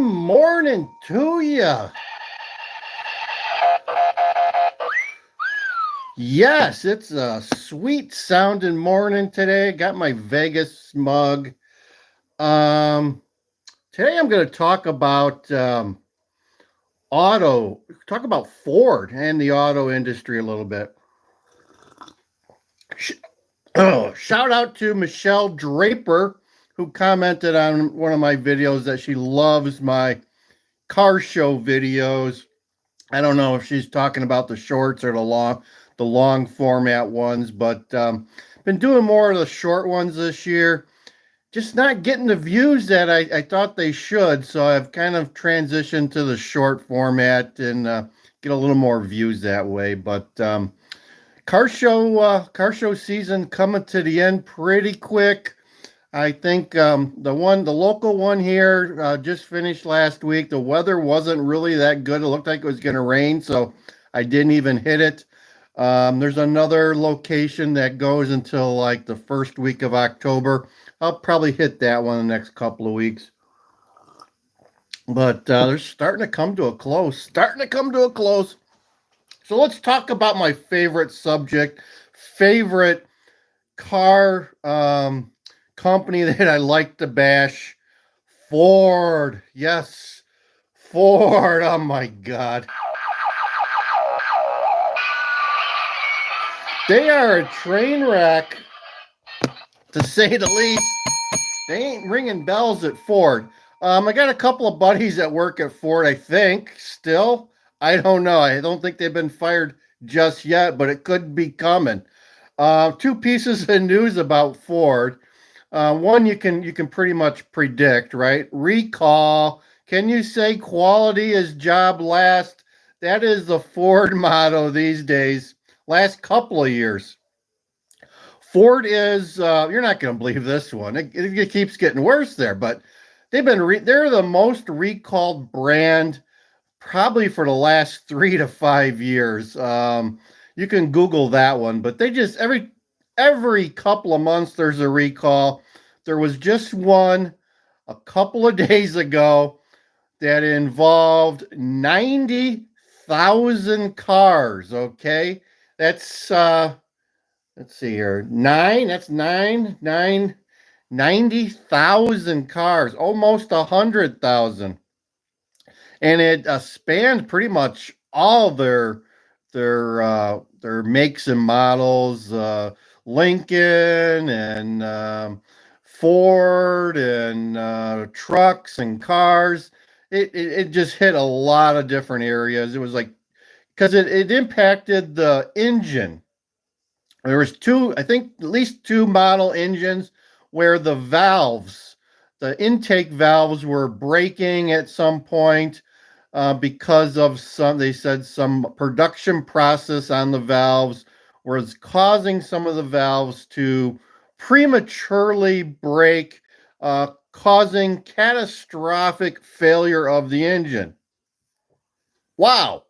morning to you. Yes, it's a sweet sounding morning today. Got my Vegas mug. Today I'm going to talk about talk about Ford and the auto industry a little bit. Shout out to Michelle Draper, who commented on one of my videos that she loves my car show videos. I don't know if she's talking about the shorts or the long format ones, but been doing more of the short ones this year. Just not getting the views that I thought they should, so I've kind of transitioned to the short format and get a little more views that way. But car show season coming to the end pretty quick. I think the local one here just finished last week. The weather wasn't really that good. It looked like it was going to rain, so I didn't even hit it. There's another location that goes until like the first week of October. I'll probably hit that one in the next couple of weeks. But they're starting to come to a close. So let's talk about my favorite subject, favorite car company that I like to bash, Ford. Yes, Ford. Oh my God. They are a train wreck, to say the least. They ain't ringing bells at Ford. I got a couple of buddies that work at Ford, I think, still. I don't know. I don't think they've been fired just yet, but it could be coming. Two pieces of news about Ford. One you can pretty much predict, right? Recall. Can you say quality is job last? That is the Ford motto these days. Last couple of years. Ford is, you're not going to believe this one. It keeps getting worse there, but they're the most recalled brand probably for the last 3 to 5 years. You can Google that one, but they just, every couple of months there's a recall. There was just one a couple of days ago that involved 90,000 cars, okay? That's, let's see here. 90,000 cars, almost 100,000. And it spanned pretty much all their makes and models, Lincoln and Ford and trucks and cars. It just hit a lot of different areas. It was like, because it impacted the engine. There was I think at least two model engines where the intake valves were breaking at some point because of some production process on the valves was causing some of the valves to prematurely break, causing catastrophic failure of the engine. Wow.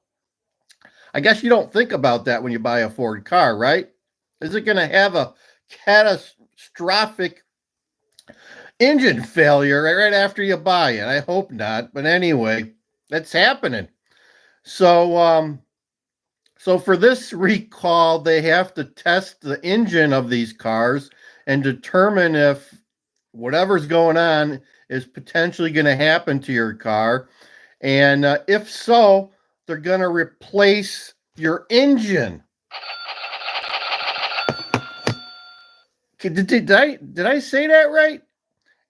I guess you don't think about that when you buy a Ford car, right? Is it going to have a catastrophic engine failure right after you buy it? I hope not. But anyway, that's happening. So for this recall, they have to test the engine of these cars and determine if whatever's going on is potentially going to happen to your car. And if so, they're going to replace your engine. Did I say that right?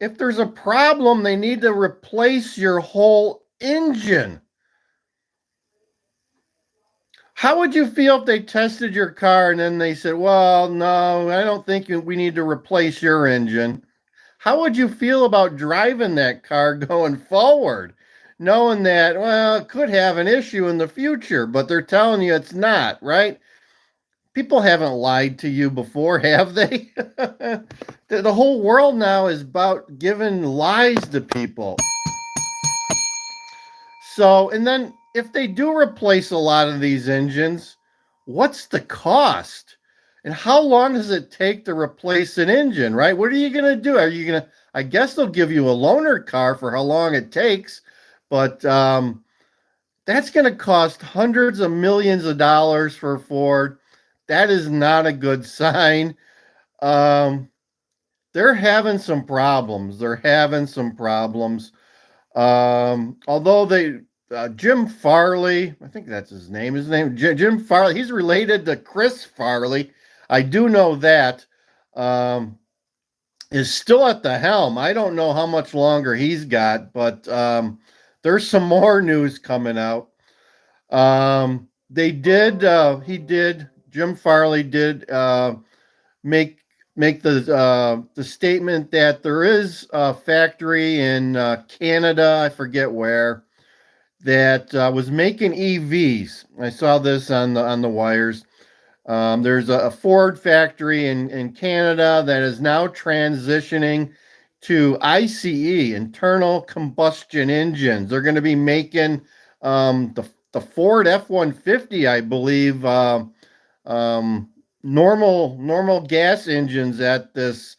If there's a problem, they need to replace your whole engine. How would you feel if they tested your car and then they said, well, no, I don't think we need to replace your engine? How would you feel about driving that car going forward, knowing that, well, it could have an issue in the future, but they're telling you it's not, right? People haven't lied to you before, have they? The whole world now is about giving lies to people. So, and then if they do replace a lot of these engines, what's the cost? And how long does it take to replace an engine, right? What are you going to do? I guess they'll give you a loaner car for how long it takes, But that's going to cost hundreds of millions of dollars for Ford. That is not a good sign. Um, they're having some problems. Although Jim Farley, I think that's his name. Jim Farley. He's related to Chris Farley. I do know that. Is still at the helm. I don't know how much longer he's got, but there's some more news coming out. Jim Farley did make the statement that there is a factory in Canada, I forget where, that was making EVs. I saw this on the wires. There's a Ford factory in Canada that is now transitioning to ICE, internal combustion engines. They're going to be making the Ford F-150, I believe, normal gas engines at this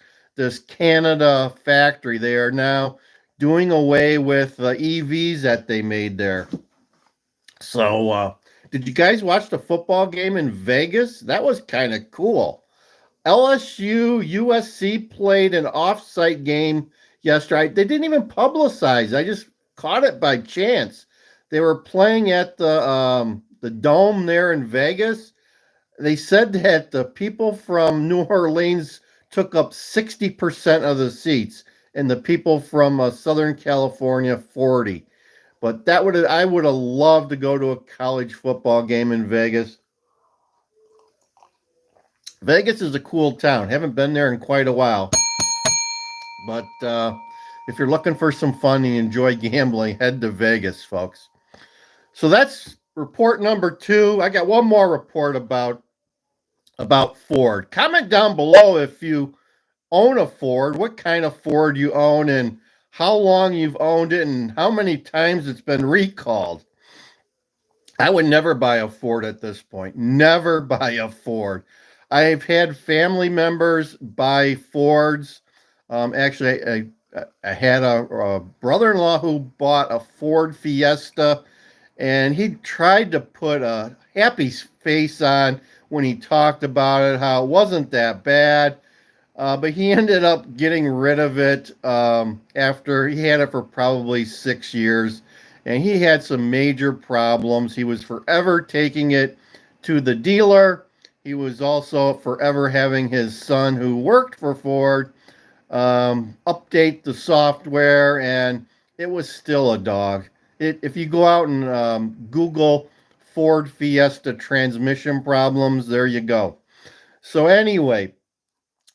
Canada factory. They are now doing away with the EVs that they made there. So, did you guys watch the football game in Vegas? That was kind of cool. LSU USC played an off-site game yesterday. They didn't even publicize. I just caught it by chance. They were playing at the Dome there in Vegas. They said that the people from New Orleans took up 60% of the seats, and the people from Southern California 40. But I would have loved to go to a college football game in Vegas. Vegas is a cool town. Haven't been there in quite a while. But if you're looking for some fun and you enjoy gambling, head to Vegas, folks. So that's report number 2. I got one more report about Ford. Comment down below if you own a Ford, what kind of Ford you own, and how long you've owned it, and how many times it's been recalled. I would never buy a Ford at this point. Never buy a Ford. I've had family members buy Fords. Actually, I had a brother-in-law who bought a Ford Fiesta, and he tried to put a happy face on when he talked about it, how it wasn't that bad. But he ended up getting rid of it after he had it for probably 6 years. And he had some major problems. He was forever taking it to the dealer. He was also forever having his son, who worked for Ford, update the software, and it was still a dog. If you go out and Google Ford Fiesta transmission problems, there you go. So anyway,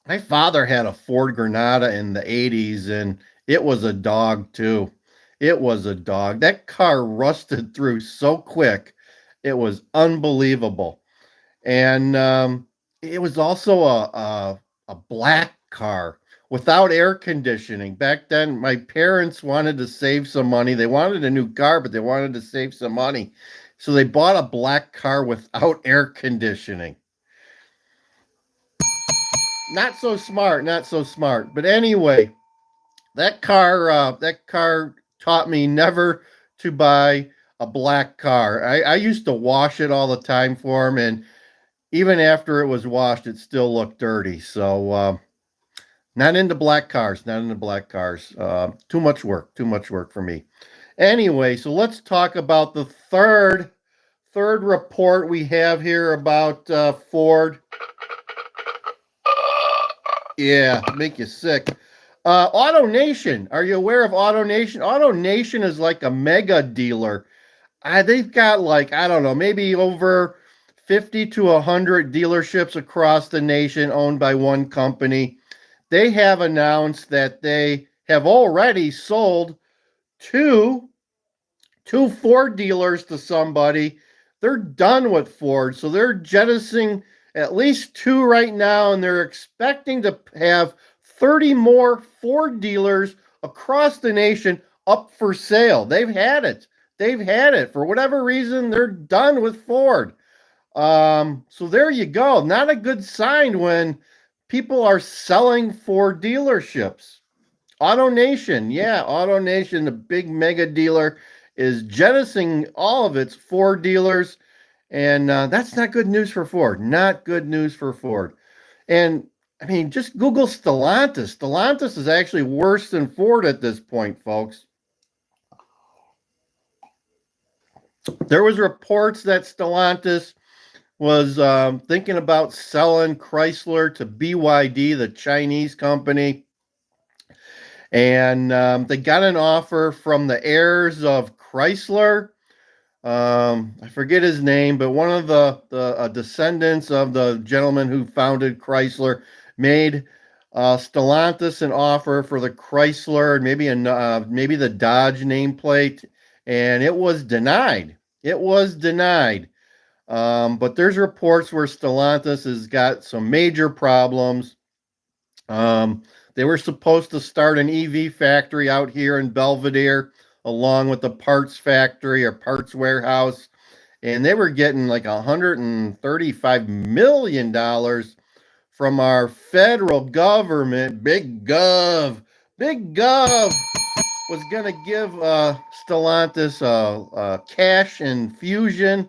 my father had a Ford Granada in the 80s, and it was a dog too. It was a dog. That car rusted through so quick. It was unbelievable. And it was also a black car without air conditioning. Back then, my parents wanted to save some money. They wanted a new car, but they wanted to save some money. So they bought a black car without air conditioning. Not so smart, not so smart. But anyway, that car taught me never to buy a black car. I used to wash it all the time for him, and even after it was washed, it still looked dirty. So not into black cars, not into black cars. Too much work for me. Anyway, so let's talk about the third report we have here about Ford. Yeah, make you sick. AutoNation. Are you aware of AutoNation? AutoNation is like a mega dealer. They've got, like, I don't know, maybe over 50 to 100 dealerships across the nation owned by one company. They have announced that they have already sold two Ford dealers to somebody. They're done with Ford, so they're jettisoning at least 2 right now, and they're expecting to have 30 more Ford dealers across the nation up for sale. They've had it. For whatever reason, they're done with Ford. So there you go. Not a good sign when people are selling Ford dealerships. AutoNation, the big mega dealer. is jettisoning all of its Ford dealers, and that's not good news for Ford. Not good news for Ford. And I mean, just Google Stellantis. Stellantis is actually worse than Ford at this point, folks. There was reports that Stellantis was thinking about selling Chrysler to BYD, the Chinese company. And they got an offer from the heirs of Chrysler. I forget his name, but one of the descendants of the gentleman who founded Chrysler made Stellantis an offer for the Chrysler, maybe the Dodge nameplate, and it was denied. It was denied. But there's reports where Stellantis has got some major problems. They were supposed to start an EV factory out here in Belvedere, along with the parts factory or parts warehouse, and they were getting like $135 million from our federal government. Big Gov was going to give Stellantis a cash infusion,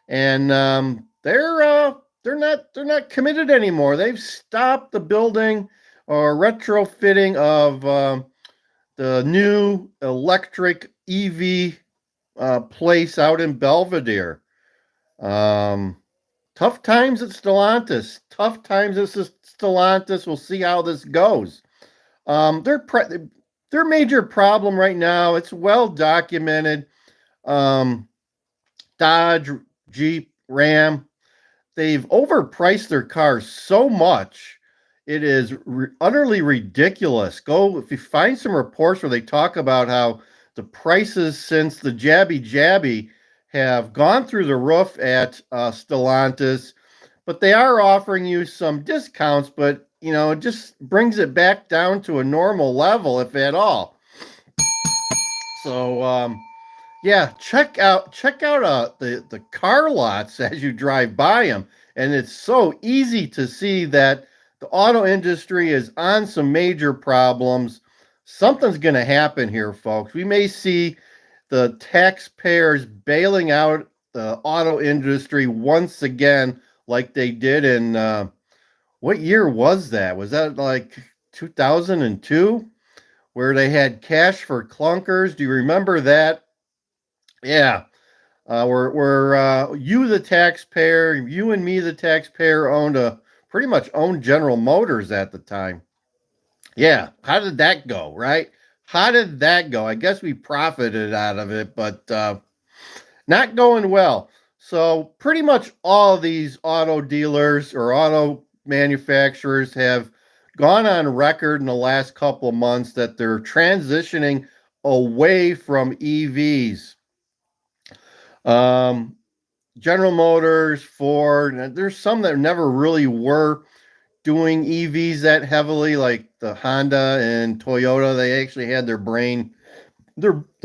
and they're not committed anymore. They've stopped the building or retrofitting of the new electric EV place out in Belvedere. Tough times at Stellantis. Tough times at Stellantis. We'll see how this goes. Their major problem right now, it's well documented. Dodge, Jeep, Ram, they've overpriced their cars so much. It is utterly ridiculous. If you find some reports where they talk about how the prices since the jabby have gone through the roof at Stellantis, but they are offering you some discounts, but it just brings it back down to a normal level, if at all. So yeah, check out the car lots as you drive by them, and it's so easy to see that the auto industry is on some major problems. Something's going to happen here, folks. We may see the taxpayers bailing out the auto industry once again, like they did in what year was that? Was that like 2002, where they had cash for clunkers? Do you remember that? Yeah. Where you, the taxpayer, you and me, the taxpayer, pretty much owned General Motors at the time. Yeah. How did that go, right? How did that go? I guess we profited out of it, but not going well. So pretty much all of these auto dealers or auto manufacturers have gone on record in the last couple of months that they're transitioning away from EVs. General Motors, Ford, there's some that never really were doing EVs that heavily, like the Honda and Toyota. They actually had their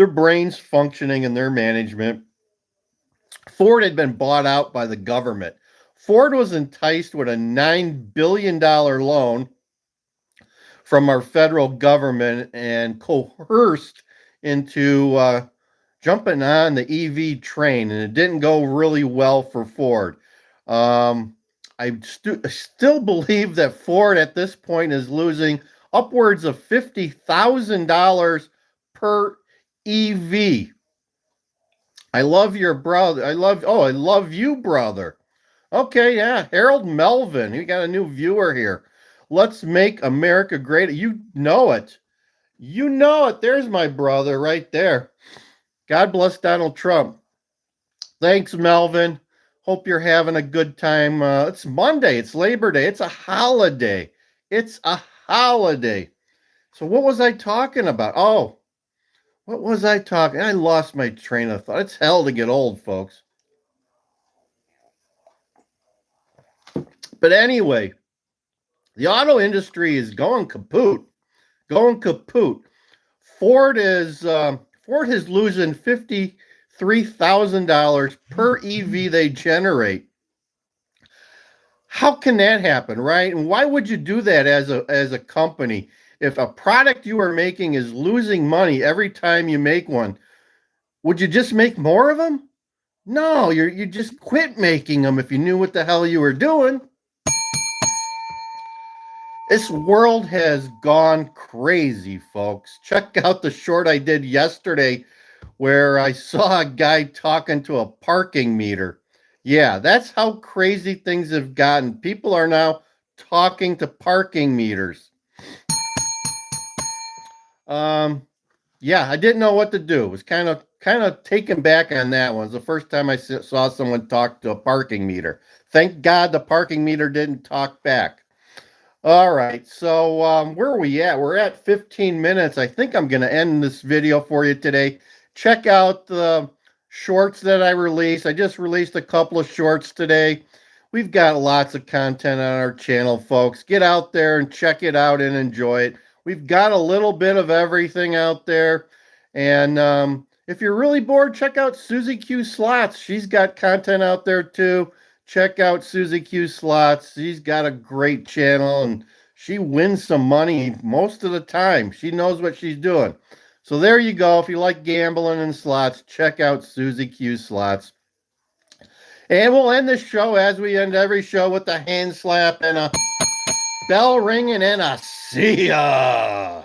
brains functioning in their management. Ford had been bought out by the government. Ford was enticed with a $9 billion loan from our federal government and coerced into jumping on the EV train, and it didn't go really well for Ford. I still believe that Ford at this point is losing upwards of $50,000 per EV. I love your brother. I love you, brother. Okay, yeah, Harold Melvin. We got a new viewer here. Let's make America great. You know it. You know it. There's my brother right there. God bless Donald Trump. Thanks, Melvin. Hope you're having a good time. It's Monday. It's Labor Day. It's a holiday. It's a holiday. So what was I talking about? Oh, what was I talking? I lost my train of thought. It's hell to get old, folks. But anyway, the auto industry is going kaput. Going kaput. Ford is losing $53,000 per EV they generate. How can that happen, right? And why would you do that as a company? If a product you are making is losing money every time you make one, Would you just make more of them? No, you just quit making them if you knew what the hell you were doing. This world has gone crazy, folks. Check out the short I did yesterday where I saw a guy talking to a parking meter. Yeah, that's how crazy things have gotten. People are now talking to parking meters. Yeah, I didn't know what to do. It was kind of taken back on that one. It was the first time I saw someone talk to a parking meter. Thank God the parking meter didn't talk back. All right, so where are we at? We're at 15 minutes. I think I'm going to end this video for you today. Check out the shorts that I released. I just released a couple of shorts today. We've got lots of content on our channel, folks. Get out there and check it out and enjoy it. We've got a little bit of everything out there. And if you're really bored, check out susie-q Slots. She's got content out there too. Check out susie-q Slots. She's got a great channel and she wins some money most of the time. She knows what she's doing. So there you go. If you like gambling and slots, check out susie-q Slots. And we'll end the show as we end every show with a hand slap and a bell ringing and a see ya.